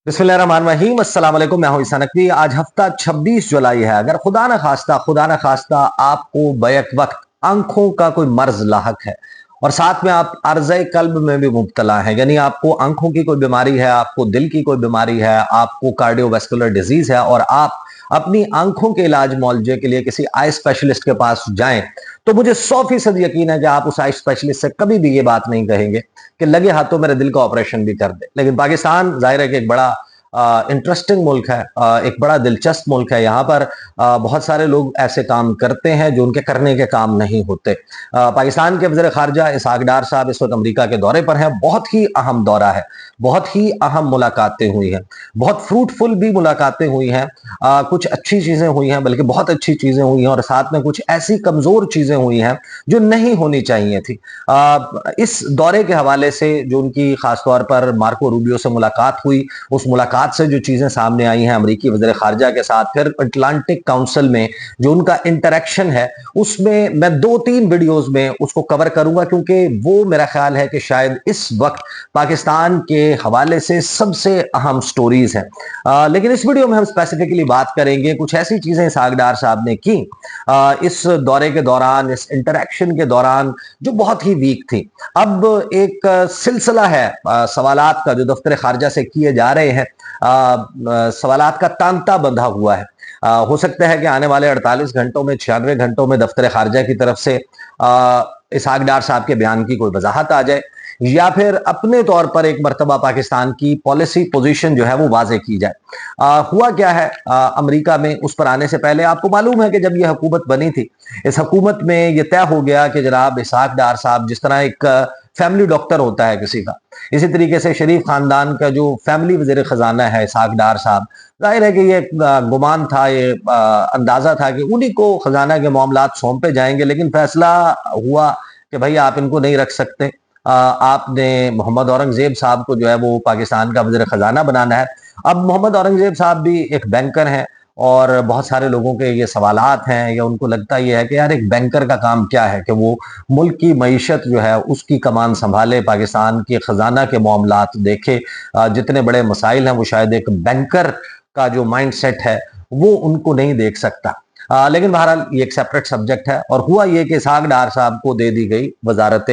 बिस्मिल्लाहिर्रहमानिर्रहीम। अस्सलाम वालेकुम। मैं हूं ईसा नकवी। आज हफ्ता 26 जुलाई है। अगर खुदा ना खास्ता आपको बैक वक्त आंखों का कोई मर्ज लाहक है और साथ में आप अर्ज़े कल्ब में भी मुब्तला हैं, यानी आपको आंखों की कोई बीमारी है, आपको दिल की कोई बीमारी है, आपको कार्डियोवैस्कुलर डिजीज है और आप अपनी आंखों के इलाज मुआवजे के लिए किसी आई स्पेशलिस्ट के पास जाएं, तो मुझे 100% यकीन है कि आप उस आई स्पेशलिस्ट से कभी भी ये बात नहीं कहेंगे कि लगे हाथों मेरे दिल का ऑपरेशन भी कर दे। लेकिन पाकिस्तान जाहिर है कि एक बड़ा इंटरेस्टिंग मुल्क है, एक बड़ा दिलचस्प मुल्क है। यहाँ पर बहुत सारे लोग ऐसे काम करते हैं जो उनके करने के काम नहीं होते। पाकिस्तान के वज़ीर ख़ारजा इसहाक डार साहब इस वक्त अमरीका के दौरे पर हैं। बहुत ही अहम दौरा है, बहुत ही अहम मुलाकातें हुई हैं, बहुत फ्रूटफुल भी मुलाकातें हुई हैं। कुछ अच्छी चीज़ें हुई हैं, बल्कि बहुत अच्छी चीज़ें हुई हैं और साथ में कुछ ऐसी कमज़ोर चीज़ें हुई हैं जो नहीं होनी चाहिए थी। इस दौरे के हवाले से जो उनकी खासतौर पर मार्को रूबियो से मुलाकात हुई, उस मुलाकात से जो चीज़ें सामने आई हैं अमरीकी वज़ीर ख़ारजा के साथ, फिर अटलांटिक काउंसिल में जो उनका इंटरेक्शन है, उसमें मैं 2-3 वीडियोज़ में उसको कवर करूँगा, क्योंकि वो मेरा ख़्याल है कि शायद इस वक्त पाकिस्तान के हवाले से सबसे अहम स्टोरीज़ हैं। लेकिन इस वीडियो में हम स्पेसिफिकली बात करेंगे कुछ ऐसी चीज़ें इसहाक डार साहब ने की इस दौरे के दौरान, इस इंटरेक्शन के दौरान, जो बहुत ही वीक थी। अब एक सिलसिला है सवालात का जो दफ्तर खारजा से किए जा रहे हैं। सवालात का तांता बंधा हुआ है। हो सकता है कि आने वाले 48 घंटों में, 96 घंटों में दफ्तर खारजा की तरफ से इसहाक डार साहब के बयान की कोई वजाहत आ जाए, या फिर अपने तौर पर एक मरतबा पाकिस्तान की पॉलिसी पोजीशन जो है वो वाजे की जाए। हुआ क्या है अमेरिका में, उस पर आने से पहले आपको मालूम है कि जब यह हुकूमत बनी थी, इस हुकूमत में यह तय हो गया कि जनाब इसहाक डार साहब, जिस तरह एक फैमिली डॉक्टर होता है किसी का, इसी तरीके से शरीफ खानदान का जो फैमिली वजीर खजाना है इसहाक डार साहब, जाहिर है कि ये गुमान था, ये अंदाजा था कि उन्हीं को खजाना के मामलात सौंपे जाएंगे। लेकिन फैसला हुआ कि भाई आप इनको नहीं रख सकते, आपने मोहम्मद औरंगजेब साहब को जो है वो पाकिस्तान का वज़ीर ख़जाना बनाना है। अब मोहम्मद औरंगजेब साहब भी एक बैंकर हैं और बहुत सारे लोगों के ये सवालात हैं, या उनको लगता ये है कि यार एक बैंकर का काम क्या है कि वो मुल्क की मईशत जो है उसकी कमान संभाले, पाकिस्तान के ख़जाना के मामलात देखे। जितने बड़े मसाइल हैं वो शायद एक बैंकर का जो माइंड सेट है वो उनको नहीं देख सकता। लेकिन बहरहाल ये एक सेपरेट सब्जेक्ट है। और हुआ ये कि इसहाक डार साहब को दे दी गई वजारत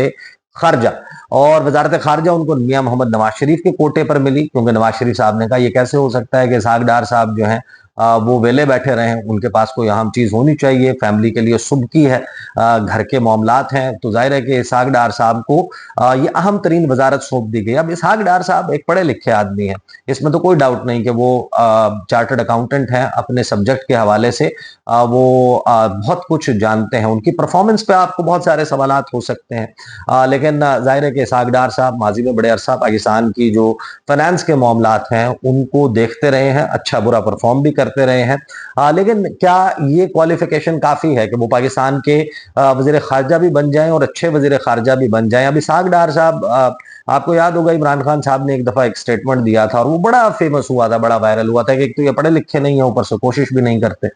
खारजा, और वजारत खारजा उनको मियां मोहम्मद नवाज शरीफ के कोटे पर मिली, क्योंकि नवाज शरीफ साहब ने कहा ये कैसे हो सकता है कि इसहाक डार साहब जो हैं वो वेले बैठे रहे, उनके पास कोई अहम चीज होनी चाहिए, फैमिली के लिए सुबह की है, घर के मामलात हैं। तो जाहिर है कि इसहाक डार साहब को ये अहम तरीन वजारत सौंप दी गई। अब इसहाक डार साहब एक पढ़े लिखे आदमी हैं, इसमें तो कोई डाउट नहीं कि वो चार्टर्ड अकाउंटेंट हैं, अपने सब्जेक्ट के हवाले से वो बहुत कुछ जानते हैं। उनकी परफॉर्मेंस पे आपको बहुत सारे सवालात हो सकते हैं, लेकिन जाहिर है कि इसहाक डार साहब माजी में बड़े अरसा पाकिस्तान की जो फाइनेंस के मामलात हैं उनको देखते रहे हैं, अच्छा बुरा परफॉर्म भी करते रहे हैं। लेकिन क्या ये क्वालिफिकेशन काफी है कि वो पाकिस्तान के वजीर खारजा भी बन जाएं और अच्छे वजीर खारजा भी बन जाएं? अब इसहाक डार साहब, आपको याद होगा इमरान खान साहब ने एक दफा एक स्टेटमेंट दिया था और वो बड़ा फेमस हुआ था, बड़ा वायरल हुआ था कि एक तो ये पढ़े लिखे नहीं है, ऊपर से कोशिश भी नहीं करते।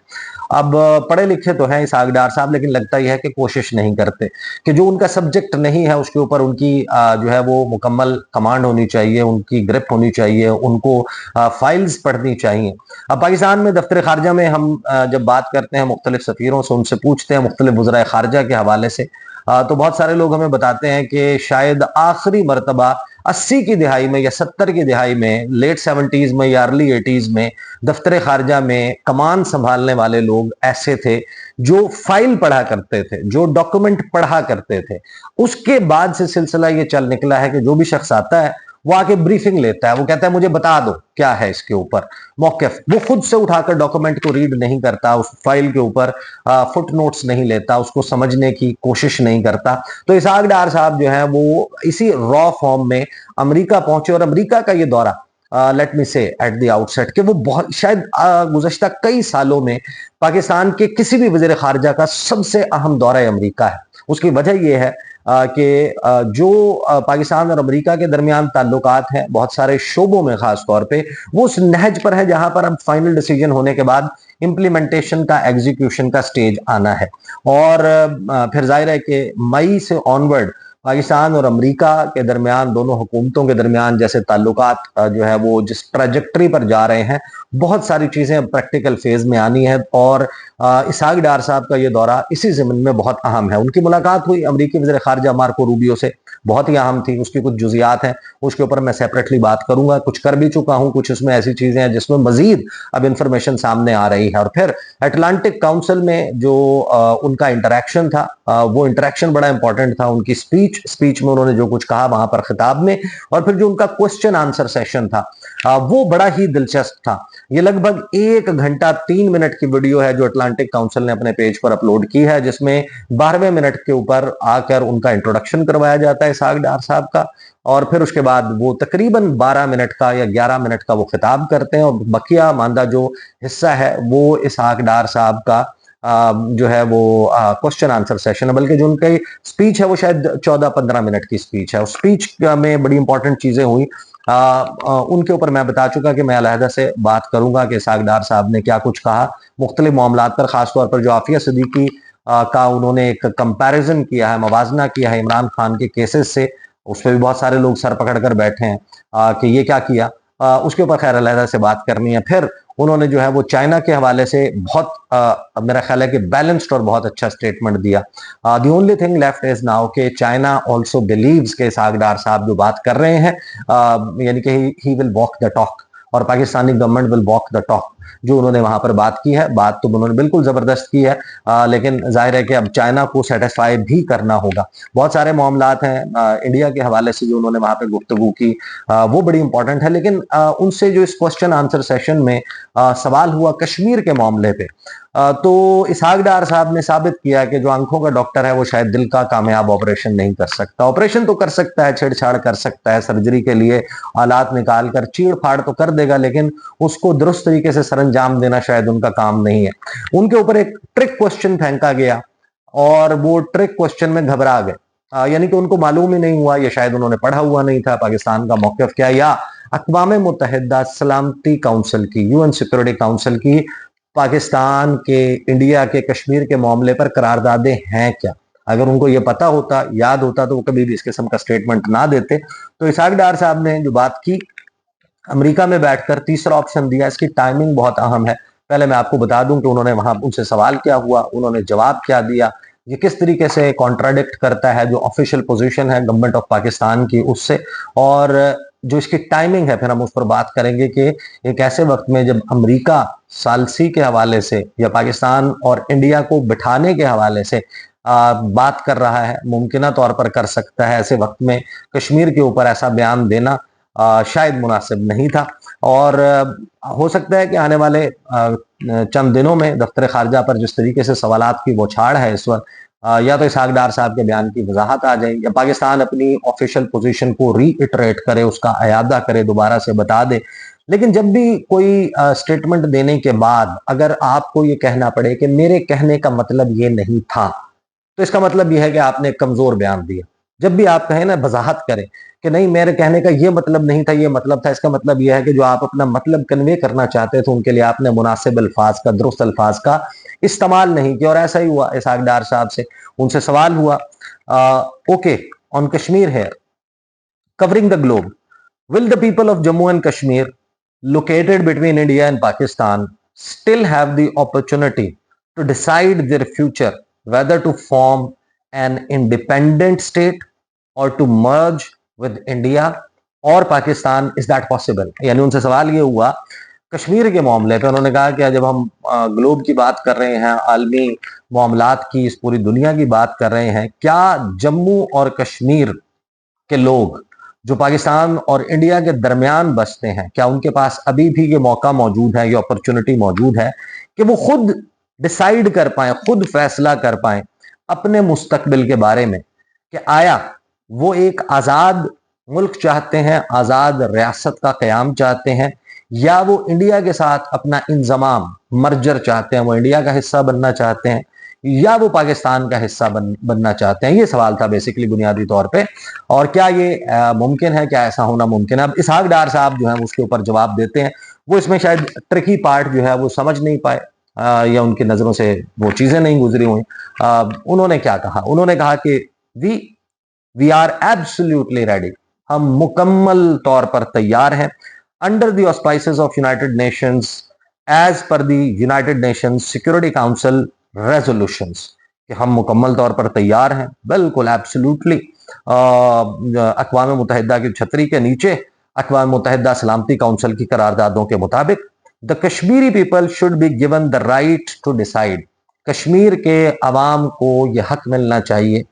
अब पढ़े लिखे तो हैं इसहाक डार साहब, लेकिन लगता यह है कि कोशिश नहीं करते, कि जो उनका सब्जेक्ट नहीं है उसके ऊपर उनकी जो है वो मुकम्मल कमांड होनी चाहिए, उनकी ग्रिप होनी चाहिए, उनको फाइल्स पढ़नी चाहिए। अब पाकिस्तान में दफ्तर खारजा में हम जब बात करते हैं मुख्तलिफ सफीरों से, उनसे पूछते हैं मुख्तलिफ वज़राए खारजा के हवाले से, तो बहुत सारे लोग हमें बताते हैं कि शायद आखिरी मरतबा 80 की दिहाई में या 70 की दिहाई में, लेट 70s में या अर्ली 80s में दफ्तर खारजा में कमान संभालने वाले लोग ऐसे थे जो फाइल पढ़ा करते थे, जो डॉक्यूमेंट पढ़ा करते थे। उसके बाद से सिलसिला ये चल निकला है कि जो भी शख्स आता है वो आके ब्रीफिंग लेता है, वो कहता है मुझे बता दो क्या है इसके ऊपर मौक़िफ़। वो खुद से उठाकर डॉक्यूमेंट को रीड नहीं करता, उस फाइल के ऊपर फुट नोट्स नहीं लेता, उसको समझने की कोशिश नहीं करता। तो इसहाक डार साहब जो है वो इसी रॉ फॉर्म में अमेरिका पहुंचे, और अमेरिका का ये दौरा, लेट मी से एट द आउटसेट, कि वो बहुत शायद गुज़श्ता कई सालों में पाकिस्तान के किसी भी वज़ीर खारजा का सबसे अहम दौरा अमेरिका है। उसकी वजह यह है कि जो पाकिस्तान और अमेरिका के दरमियान ताल्लुकात हैं बहुत सारे शोबों में, खास तौर पे वो उस नहज पर है जहां पर अब फाइनल डिसीजन होने के बाद इम्प्लीमेंटेशन का, एग्जीक्यूशन का स्टेज आना है। और फिर जाहिर है कि मई से ऑनवर्ड पाकिस्तान और अमेरिका के दरमियान, दोनों हुकूमतों के दरमियान जैसे ताल्लुकात जो है वो जिस ट्रैजेक्टरी पर जा रहे हैं, बहुत सारी चीज़ें प्रैक्टिकल फेज में आनी है। और इसहाक डार साहब का ये दौरा इसी ज़मीन में बहुत अहम है। उनकी मुलाकात हुई अमेरिकी वज़ीर ख़ारजा मार्को रूबियो से, बहुत ही अहम थी। उसकी कुछ जुज़ियात हैं, उसके ऊपर मैं सेपरेटली बात करूंगा। कुछ कर भी चुका हूं, कुछ उसमें ऐसी चीज़ें हैं जिसमें मज़ीद अब इंफॉर्मेशन सामने आ रही है। और फिर अटलांटिक काउंसिल में जो उनका इंटरेक्शन था, वो इंटरेक्शन बड़ा इंपॉर्टेंट था। उनकी स्पीच में उन्होंने जो कुछ कहा वहां पर खिताब में, और फिर जो उनका क्वेश्चन आंसर सेशन था वो बड़ा ही दिलचस्प था। ये लगभग 1 घंटा 3 मिनट की वीडियो है जो अटलांटिक काउंसिल ने अपने पेज पर अपलोड की है, जिसमें 12वें मिनट के ऊपर आकर उनका इंट्रोडक्शन करवाया जाता है इसहाक डार साहब का, और फिर उसके बाद वो तकरीबन 12 मिनट का या 11 मिनट का वो खिताब करते हैं, और बकिया मानदा जो हिस्सा है वो इसहाक डार साहब का जो है वो क्वेश्चन आंसर सेशन है। बल्कि जो उनकी स्पीच है वो शायद 14-15 मिनट की स्पीच है। उस स्पीच में बड़ी इंपॉर्टेंट चीजें हुई, उनके ऊपर मैं बता चुका कि मैं अलहदा से बात करूंगा कि इसहाक डार साहब ने क्या कुछ कहा मुख्तलिफ मामलात पर, खासतौर पर जो आफिया सिद्दीकी का उन्होंने एक कंपैरिजन किया है, मवाजना किया है इमरान खान के केसेस से। उस पर भी बहुत सारे लोग सर पकड़ कर बैठे हैं कि ये क्या किया। उसके ऊपर खैर अलहदा से बात करनी है। फिर उन्होंने जो है वो चाइना के हवाले से बहुत मेरा ख्याल है कि बैलेंस्ड और बहुत अच्छा स्टेटमेंट दिया। The only thing left is now कि चाइना ऑल्सो बिलीव्स के इसहाक डार साहब जो बात कर रहे हैं, यानी कि he will walk the talk और Pakistani government will walk the talk. जो उन्होंने वहां पर बात की है, बात तो उन्होंने बिल्कुल जबरदस्त की है, लेकिन जाहिर है कि अब चाइना को सेटिस्फाई भी करना होगा। बहुत सारे मामलात हैं इंडिया के हवाले से जो उन्होंने वहां पर गुफ्तगू की, वो बड़ी इंपॉर्टेंट है। लेकिन उनसे जो इस क्वेश्चन आंसर सेशन में सवाल हुआ कश्मीर के मामले पे, तो इसहाक डार साहब ने साबित किया कि जो आंखों का डॉक्टर है वो शायद दिल का कामयाब ऑपरेशन नहीं कर सकता। ऑपरेशन तो कर सकता है, छेड़छाड़ कर सकता है, सर्जरी के लिए आलात निकाल कर चीड़ फाड़ तो कर देगा, लेकिन उसको दुरुस्त तरीके से सरंजाम देना शायद उनका काम नहीं है। उनके ऊपर एक ट्रिक क्वेश्चन फेंका गया और वो ट्रिक क्वेश्चन में घबरा गए, यानी कि उनको मालूम ही नहीं हुआ, या शायद उन्होंने पढ़ा हुआ नहीं था पाकिस्तान का मौक़िफ़ क्या, या अक़वाम मुत्तहिदा सलामती काउंसिल की, यूएन सिक्योरिटी काउंसिल की पाकिस्तान के, इंडिया के, कश्मीर के मामले पर करारदादे हैं क्या। अगर उनको ये पता होता, याद होता, तो वो कभी भी इस किस्म का स्टेटमेंट ना देते। तो इसहाक डार साहब ने जो बात की अमेरिका में बैठकर, तीसरा ऑप्शन दिया, इसकी टाइमिंग बहुत अहम है। पहले मैं आपको बता दूं कि उन्होंने वहां उनसे सवाल क्या हुआ, उन्होंने जवाब क्या दिया, ये किस तरीके से कॉन्ट्राडिक्ट करता है जो ऑफिशियल पोजीशन है गवर्नमेंट ऑफ पाकिस्तान की उससे, और जो इसकी टाइमिंग है फिर हम उस पर बात करेंगे कि एक ऐसे वक्त में जब अमेरिका सालसी के हवाले से या पाकिस्तान और इंडिया को बिठाने के हवाले से बात कर रहा है, मुमकिन तौर पर कर सकता है, ऐसे वक्त में कश्मीर के ऊपर ऐसा बयान देना शायद मुनासिब नहीं था। और हो सकता है कि आने वाले चंद दिनों में दफ्तर खारजा पर जिस तरीके से सवालात की बौछार है इस वक्त, या तो इसहाक डार साहब के बयान की वजाहत आ जाए, या पाकिस्तान अपनी ऑफिशियल पोजीशन को रीइटरेट करे, उसका अयादा करे, दोबारा से बता दे। लेकिन जब भी कोई स्टेटमेंट देने के बाद अगर आपको ये कहना पड़े कि मेरे कहने का मतलब ये नहीं था, तो इसका मतलब यह है कि आपने कमजोर बयान दिया। जब भी आप कहें ना, वजाहत करें कि नहीं मेरे कहने का ये मतलब नहीं था, ये मतलब था, इसका मतलब यह है कि जो आप अपना मतलब कन्वे करना चाहते थे उनके लिए आपने मुनासिब अल्फाज का, दुरुस्त अल्फाज का इस्तेमाल नहीं किया। और ऐसा ही हुआ इसहाक डार साहब से। उनसे सवाल हुआ, ओके, ऑन कश्मीर है covering the globe, will the people of Jammu and Kashmir, located between India and Pakistan, still have the opportunity to decide their future, whether to form an independent state or to merge with India और Pakistan? Is that possible? यानी उनसे सवाल ये हुआ कश्मीर के मामले पे, उन्होंने कहा कि जब हम ग्लोब की बात कर रहे हैं, आलमी मामलात की, इस पूरी दुनिया की बात कर रहे हैं, क्या जम्मू और कश्मीर के लोग जो पाकिस्तान और इंडिया के दरमियान बसते हैं, क्या उनके पास अभी भी ये मौका मौजूद है, ये अपॉर्चुनिटी मौजूद है कि वो खुद डिसाइड कर पाए, खुद फैसला कर पाए अपने मुस्तकबिल के बारे में, कि आया वो एक आज़ाद मुल्क चाहते हैं, आज़ाद रियासत का क़याम चाहते हैं, या वो इंडिया के साथ अपना इंजमाम, मर्जर चाहते हैं, वो इंडिया का हिस्सा बनना चाहते हैं, या वो पाकिस्तान का हिस्सा बनना चाहते हैं। ये सवाल था बेसिकली बुनियादी तौर पे। और क्या ये मुमकिन है, क्या ऐसा होना मुमकिन है? अब इसहाक डार साहब जो है उसके ऊपर जवाब देते हैं। वो इसमें शायद ट्रिकी पार्ट जो है वो समझ नहीं पाए, या उनकी नजरों से वो चीजें नहीं गुजरी हुई। उन्होंने क्या कहा? उन्होंने कहा कि we we are absolutely ready, हम मुकम्मल तौर पर तैयार हैं। Under the auspices of United Nations, as per the United Nations Security Council resolutions, कि हम मुकम्मल तौर पर तैयार हैं, बिल्कुल एब्सोल्युटली। अक़वाम मुत्तहिदा की छतरी के नीचे अक़वाम मुत्तहिदा सलामती काउंसिल की करारदादों के मुताबिक the Kashmiri people should be given the right to decide, Kashmir के अवाम को यह हक मिलना चाहिए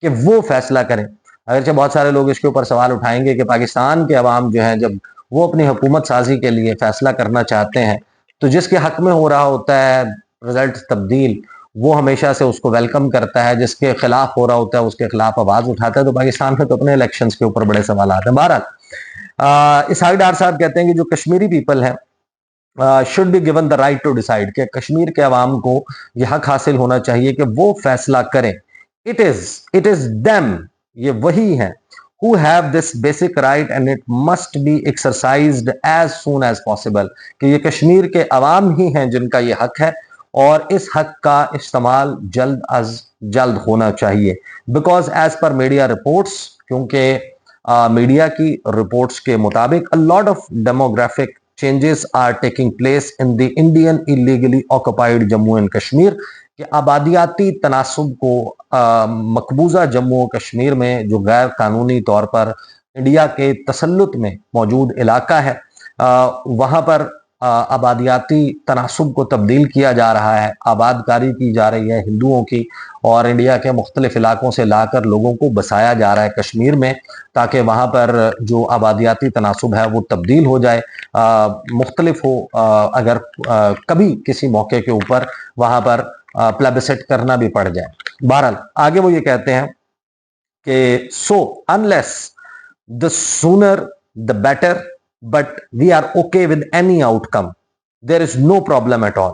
कि वो फैसला करें। अगरचे बहुत सारे लोग इसके ऊपर सवाल उठाएंगे कि पाकिस्तान के अवाम जो है, जब वो अपनी हुकूमत साजी के लिए फैसला करना चाहते हैं, तो जिसके हक में हो रहा होता है रिजल्ट तब्दील, वो हमेशा से उसको वेलकम करता है, जिसके खिलाफ हो रहा होता है उसके खिलाफ आवाज उठाता है। तो पाकिस्तान में तो अपने इलेक्शंस के ऊपर बड़े सवाल आते हैं। बहरहाल इसहाक डार साहब कहते हैं कि जो कश्मीरी पीपल है should be given the right to decide, कि कश्मीर के अवाम को यह हक हासिल होना चाहिए कि वो फैसला करें। इट इज देम, ये वही है, who have this basic right and it must be exercised as soon as possible, कि ये कश्मीर के अवाम ही हैं जिनका ये हक है और इस हक का इस्तेमाल जल्द अज जल्द होना चाहिए। Because as per media reports, क्योंकि मीडिया की रिपोर्ट्स के मुताबिक a lot of demographic changes are taking place in the Indian illegally occupied Jammu and Kashmir, कि आबादियाती तनासुब को मकबूजा जम्मू और कश्मीर में जो गैर कानूनी तौर पर इंडिया के तसल्लुत में मौजूद इलाका है, वहाँ पर आबादियाती तनासुब को तब्दील किया जा रहा है, आबादकारी की जा रही है हिंदुओं की, और इंडिया के मुख्तलिफ इलाकों से लाकर लोगों को बसाया जा रहा है कश्मीर में, ताकि वहाँ पर जो आबादियाती तनासुब है वो तब्दील हो जाए, मुख्तलिफ हो। अगर कभी किसी मौके के ऊपर वहाँ पर प्लेबिसेट करना भी पड़ जाए। बहरहाल आगे वो ये कहते हैं कि so unless the sooner the better, but we are okay with any outcome, there is no problem at all.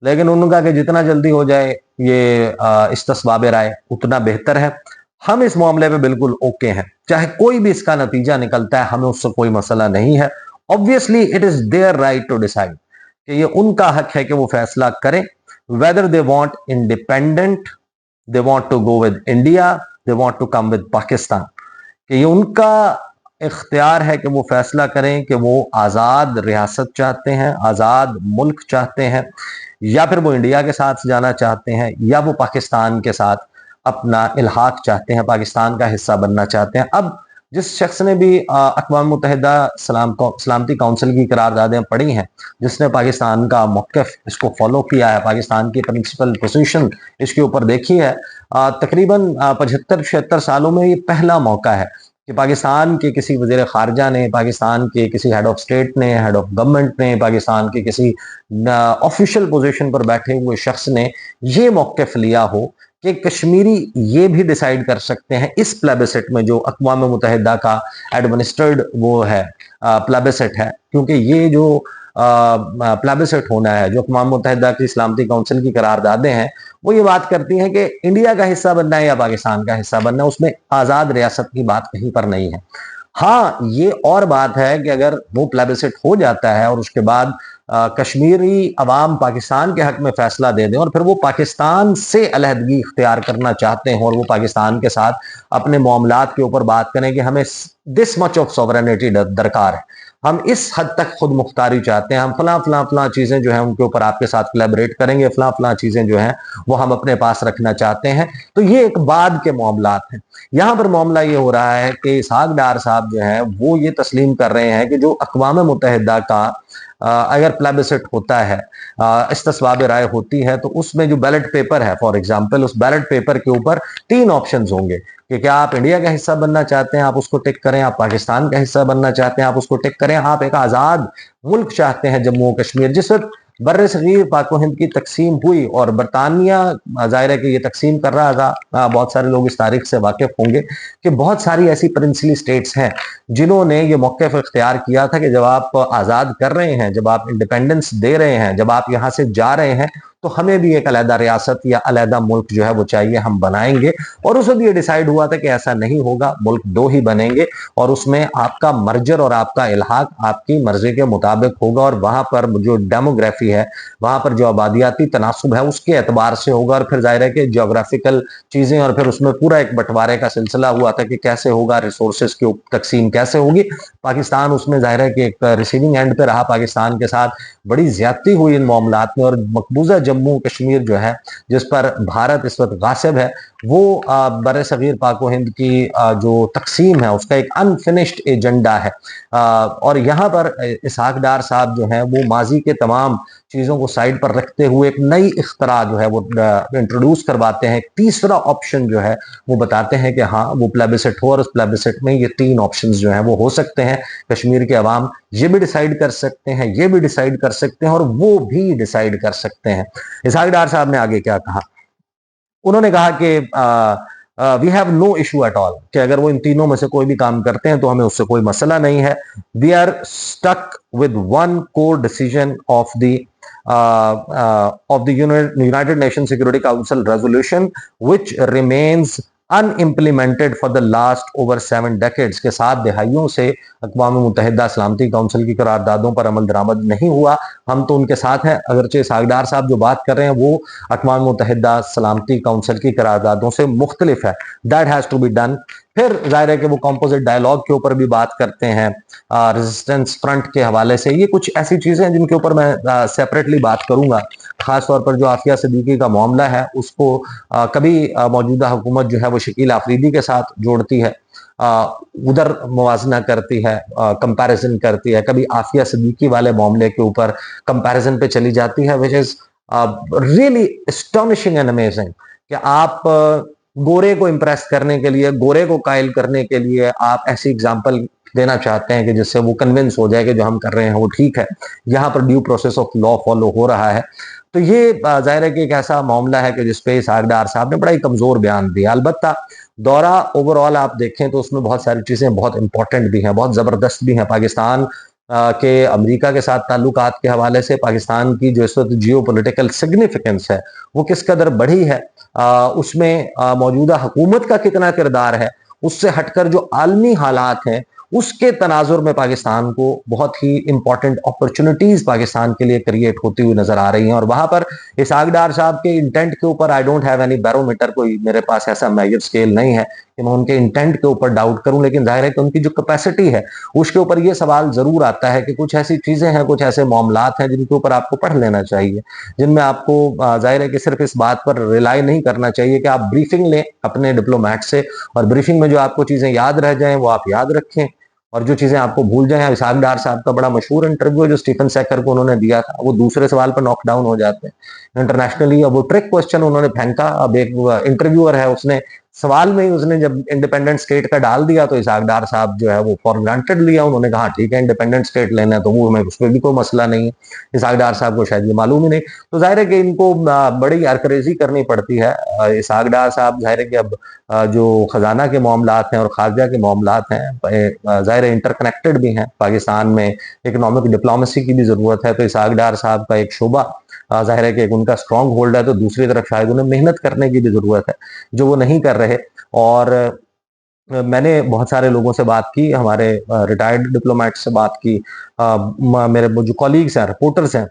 लेकिन उन्होंने कहा कि जितना जल्दी हो जाए ये इस्तिस्बाब राय उतना बेहतर है, हम इस मामले पे बिल्कुल ओके हैं, चाहे कोई भी इसका नतीजा निकलता है, हमें उससे कोई मसला नहीं है। Obviously it is their right to decide, कि ये उनका हक है कि वो फैसला करें, whether they want independent, they want to go with India, they want to come with Pakistan, कि ये उनका इख्तियार है कि वो फैसला करें कि वो आज़ाद रियासत चाहते हैं, आज़ाद मुल्क चाहते हैं, या फिर वो इंडिया के साथ जाना चाहते हैं, या वो पाकिस्तान के साथ अपना इल्हाक चाहते हैं, पाकिस्तान का हिस्सा बनना चाहते हैं। अब जिस शख्स ने भी अक़वाम मुत्तहिदा सलामती काउंसिल की करारदादें पढ़ी हैं, जिसने पाकिस्तान का मौक़िफ़ इसको फॉलो किया है, पाकिस्तान की प्रिंसिपल पोजीशन इसके ऊपर देखी है, तकरीबन 75-76 सालों में ये पहला मौका है कि पाकिस्तान के किसी वज़ीर ख़ारजा ने, पाकिस्तान के किसी हेड ऑफ स्टेट ने, हेड ऑफ गवर्नमेंट ने, पाकिस्तान के किसी ऑफिशियल पोजीशन पर बैठे हुए शख्स ने ये मौक़िफ़ लिया हो कि कश्मीरी ये भी डिसाइड कर सकते हैं इस प्लेबिसेट में, जो अक़वाम मुत्तहिदा का एडमिनिस्ट्रेड वो है प्लेबिसेट है, क्योंकि ये जो प्लेबिसेट होना है, जो अक़वाम मुत्तहिदा की सलामती काउंसिल की करारदादें हैं, वो ये बात करती हैं कि इंडिया का हिस्सा बनना है या पाकिस्तान का हिस्सा बनना है, उसमें आज़ाद रियासत की बात कहीं पर नहीं है। हाँ, ये और बात है कि अगर वो प्लेबिसेट हो जाता है और उसके बाद कश्मीरी अवाम पाकिस्तान के हक में फैसला दे दें और फिर वो पाकिस्तान से अलहदगी इख्तियार करना चाहते हैं और वो पाकिस्तान के साथ अपने मामलात के ऊपर बात करें कि हमें दिस मच ऑफ सॉवरेनिटी दरकार है, हम इस हद तक खुद मुख्तारी चाहते हैं, हम फला फला फला चीज़ें जो हैं उनके ऊपर आपके साथ कोलैबोरेट करेंगे, फला फला चीज़ें जो हैं वो हम अपने पास रखना चाहते हैं, तो ये एक बाद के मामलात हैं। यहाँ पर मामला ये हो रहा है कि इसहाक डार साहब जो हैं वो ये तस्लीम कर रहे हैं कि जो अक़वाम मुत्तहिदा का अगर प्लेबिसेट होता है, इस्तिस्बाब राय होती है, तो उसमें जो बैलेट पेपर है, फॉर एग्जांपल उस बैलेट पेपर के ऊपर 3 ऑप्शंस होंगे कि क्या आप इंडिया का हिस्सा बनना चाहते हैं, आप उसको टिक करें, आप पाकिस्तान का हिस्सा बनना चाहते हैं, आप उसको टिक करें, आप एक आज़ाद मुल्क चाहते हैं जम्मू और कश्मीर। जिस वक्त बर्र सगीर पाक हिंद की तकसीम हुई और बरतानिया ज़ाहिर है कि ये तकसीम कर रहा था, बहुत सारे लोग इस तारीख से वाकिफ होंगे कि बहुत सारी ऐसी प्रिंसली स्टेट्स हैं जिन्होंने ये मौक़िफ़ इख्तियार किया था कि जब आप आज़ाद कर रहे हैं, जब आप इंडिपेंडेंस दे रहे हैं, जब आप यहाँ से जा रहे हैं, तो हमें भी एक अलहदा रियासत या अलहदा मुल्क जो है वो चाहिए, हम बनाएंगे। और उस वक्त ये डिसाइड हुआ था कि ऐसा नहीं होगा, मुल्क दो ही बनेंगे और उसमें आपका मर्जर और आपका इल्हाक आपकी मर्जी के मुताबिक होगा, और वहां पर जो डेमोग्राफी है, वहां पर जो आबादियाती तनासुब है उसके एतबार से होगा। और फिर जाहिर है कि जियोग्राफिकल चीजें, और फिर उसमें पूरा एक बंटवारे का सिलसिला हुआ था कि कैसे होगा, रिसोर्सेज की तकसीम कैसे होगी। पाकिस्तान उसमें जाहिर है कि एक रिसीविंग एंड पे रहा, पाकिस्तान के साथ बड़ी ज्यादती हुई इन मामलात में। और मकबूजा जम्मू कश्मीर जो है, जिस पर भारत इस वक्त गासिब है, वो बर सगीर पाक हिंद की जो तकसीम है उसका एक अनफिनिश्ड एजेंडा है। और यहाँ पर इसहाक डार साहब जो है वो माजी के तमाम चीजों को साइड पर रखते हुए एक नई इख्तरा जो है वो इंट्रोड्यूस करवाते हैं। तीसरा ऑप्शन जो है वो बताते हैं कि हाँ वो प्लेबिसेट हो, और उस प्लेबिसेट में ये तीन ऑप्शंस जो हैं वो हो सकते हैं। कश्मीर के अवाम ये भी डिसाइड कर सकते हैं, ये भी डिसाइड कर सकते हैं, और वो भी डिसाइड कर सकते हैं। इसहाक डार साहब ने आगे क्या कहा? उन्होंने कहा कि we have no issue at all, कि अगर वो इन तीनों में से कोई भी काम करते हैं तो हमें उससे कोई मसला नहीं है। We are stuck with one core decision of the United Nations Security Council resolution, which remains unimplemented for the last over 7 decades, के 7 दहाइयों से अक़वाम मुत्तहिदा सलामती काउंसिल की करारदादों पर अमल दरामद नहीं हुआ। हम तो उनके साथ हैं, अगरचे इसहाक डार साहब जो बात कर रहे हैं वो अक़वाम मुत्तहिदा सलामती काउंसिल की करारदादों से मुख्तलिफ है। That has to be done. फिर जाहिर है कि वो कंपोजिट डायलॉग के ऊपर भी बात करते हैं, रेजिस्टेंस फ्रंट के हवाले से। ये कुछ ऐसी चीजें हैं जिनके ऊपर मैं सेपरेटली बात करूंगा। खासतौर पर जो आफिया सिद्दीकी का मामला है उसको कभी मौजूदा हुकूमत जो है वो शकील आफरीदी के साथ जोड़ती है, उधर मुवाजना करती है, कंपैरिजन करती है, कभी आफिया सिद्दीकी वाले मामले के ऊपर कंपैरिजन पे चली जाती है, which is really astonishing and amazing कि आप गोरे को इंप्रेस करने के लिए, गोरे को कायल करने के लिए आप ऐसी एग्जाम्पल देना चाहते हैं कि जिससे वो कन्विंस हो जाए कि जो हम कर रहे हैं वो ठीक है। यहाँ पर due process of law follow हो रहा है। तो ये जाहिर है कि एक ऐसा मामला है कि जिसपे इसहाक डार साहब ने बड़ा ही कमजोर बयान दिया। अलबत्ता दौरा ओवरऑल आप देखें तो उसमें बहुत सारी चीजें बहुत इंपॉर्टेंट भी हैं, बहुत जबरदस्त भी हैं। पाकिस्तान के अमेरिका के साथ ताल्लुकात के हवाले से पाकिस्तान की जो इस वक्त जियो पोलिटिकल सिग्निफिकेंस है वो किस कदर बढ़ी है, उसमें मौजूदा हुकूमत का कितना किरदार है, उससे हटकर जो आलमी हालात हैं उसके तनाजुर में पाकिस्तान को बहुत ही इंपॉर्टेंट अपॉर्चुनिटीज पाकिस्तान के लिए क्रिएट होती हुई नजर आ रही हैं। और वहां पर इसहाक डार साहब के इंटेंट के ऊपर I don't have any barometer, कोई मेरे पास ऐसा मेजर स्केल नहीं है कि मैं उनके इंटेंट के ऊपर डाउट करूं, लेकिन जाहिर है कि उनकी जो कैपेसिटी है उसके ऊपर ये सवाल जरूर आता है कि कुछ ऐसी चीजें हैं, कुछ ऐसे मामलात हैं जिनके ऊपर आपको पढ़ लेना चाहिए, जिनमें आपको जाहिर है कि सिर्फ इस बात पर रिलाई नहीं करना चाहिए कि आप ब्रीफिंग लें अपने डिप्लोमेट से, और ब्रीफिंग में जो आपको चीजें याद रह जाएं वो आप याद रखें, और जो चीजें आपको भूल जाए। इसहाक डार साहब का बड़ा मशहूर इंटरव्यू जो स्टीफन सेकर को उन्होंने दिया था, वो दूसरे सवाल पर नॉकडाउन हो जाते हैं इंटरनेशनली। अब वो ट्रिक क्वेश्चन उन्होंने फेंका, अब एक इंटरव्यूअर है उसने सवाल में ही उसने जब इंडिपेंडेंट स्टेट का डाल दिया तो इसहाक डार साहब जो है वो फॉर ग्रांटेड लिया। उन्होंने कहा ठीक है इंडिपेंडेंट स्टेट लेना है तो वो, उस पर भी कोई मसला नहीं है। इसहाक डार साहब को शायद ये मालूम ही नहीं। तो जाहिर है कि इनको बड़ी अरकरेजी करनी पड़ती है। इसहाक डार साहब जाहिर है कि अब जो खजाना के मामलात हैं और खारजा के मामलात हैं जाहिर है इंटरकनेक्टेड भी हैं। पाकिस्तान में इकोनॉमिक डिप्लोमेसी की भी जरूरत है, तो इसहाक डार साहब का एक शोबा जाहिर है कि एक उनका स्ट्रॉन्ग होल्ड है, तो दूसरी तरफ शायद उन्हें मेहनत करने की भी जरूरत है जो वो नहीं कर रहे। और मैंने बहुत सारे लोगों से बात की, हमारे रिटायर्ड डिप्लोमेट से बात की, मेरे जो कॉलीग्स हैं, रिपोर्टर्स हैं,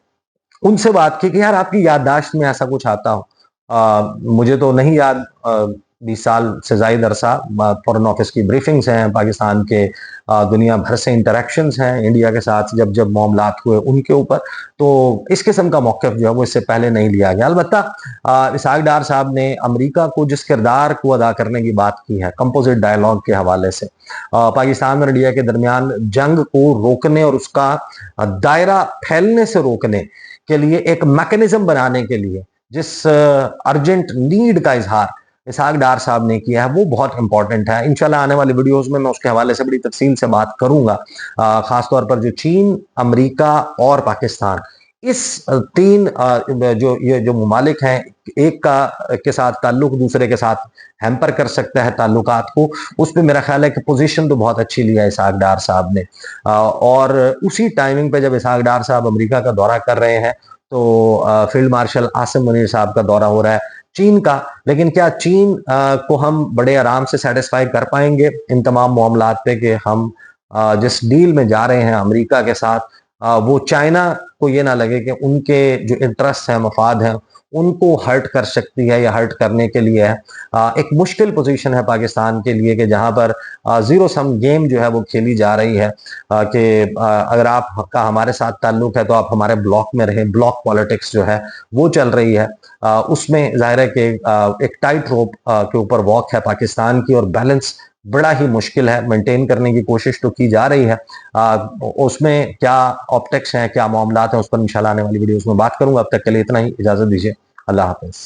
उनसे बात की कि यार आपकी याददाश्त में ऐसा कुछ आता हो। मुझे तो नहीं याद, 20 साल से ज्यादा अरसा फॉरेन ऑफिस की ब्रीफिंग्स हैं, पाकिस्तान के दुनिया भर से इंटरेक्शंस हैं इंडिया के साथ, जब जब मामलात हुए उनके ऊपर, तो इस किस्म का मौक़िफ़ जो है वो इससे पहले नहीं लिया गया। अलबत्ता इसहाक डार साहब ने अमेरिका को जिस किरदार को अदा करने की बात की है कंपोजिट डायलॉग के हवाले से, पाकिस्तान और इंडिया के दरमियान जंग को रोकने और उसका दायरा फैलने से रोकने के लिए एक मैकेनिज्म बनाने के लिए जिस अर्जेंट नीड का इजहार इसहाक डार साहब ने किया है वो बहुत इंपॉर्टेंट है। इंशाल्लाह आने वाले वीडियोस में मैं उसके हवाले से बड़ी तफसील से बात करूंगा। खासतौर पर जो चीन, अमेरिका और पाकिस्तान, इस तीन ये जो मुमालिक हैं, एक का के साथ ताल्लुक दूसरे के साथ हैम्पर कर सकता है ताल्लुकात को, उस पर मेरा ख्याल है कि पोजीशन तो बहुत अच्छी लिया इसहाक डार साहब ने। और उसी टाइमिंग पे जब इसहाक डार साहब अमेरिका का दौरा कर रहे हैं तो फील्ड मार्शल आसिम मुनीर साहब का दौरा हो रहा है चीन का। लेकिन क्या चीन को हम बड़े आराम से सेटिस्फाई कर पाएंगे इन तमाम मामलात पे कि हम जिस डील में जा रहे हैं अमेरिका के साथ, वो चाइना को ये ना लगे कि उनके जो इंटरेस्ट हैं, मफाद हैं, उनको हर्ट कर सकती है या हर्ट करने के लिए है। एक मुश्किल पोजीशन है पाकिस्तान के लिए कि जहां पर जीरो सम गेम जो है वो खेली जा रही है कि अगर आपका हमारे साथ ताल्लुक है तो आप हमारे ब्लॉक में रहें। ब्लॉक पॉलिटिक्स जो है वो चल रही है। उसमें जाहिर है कि एक टाइट रोप के ऊपर वॉक है पाकिस्तान की, और बैलेंस बड़ा ही मुश्किल है। मेंटेन करने की कोशिश तो की जा रही है। उसमें क्या ऑप्टिक्स हैं, क्या मामलात हैं, उस पर इंशाल्लाह आने वाली वीडियोस में बात करूंगा। अब तक के लिए इतना ही, इजाजत दीजिए। अल्लाह हाफिज।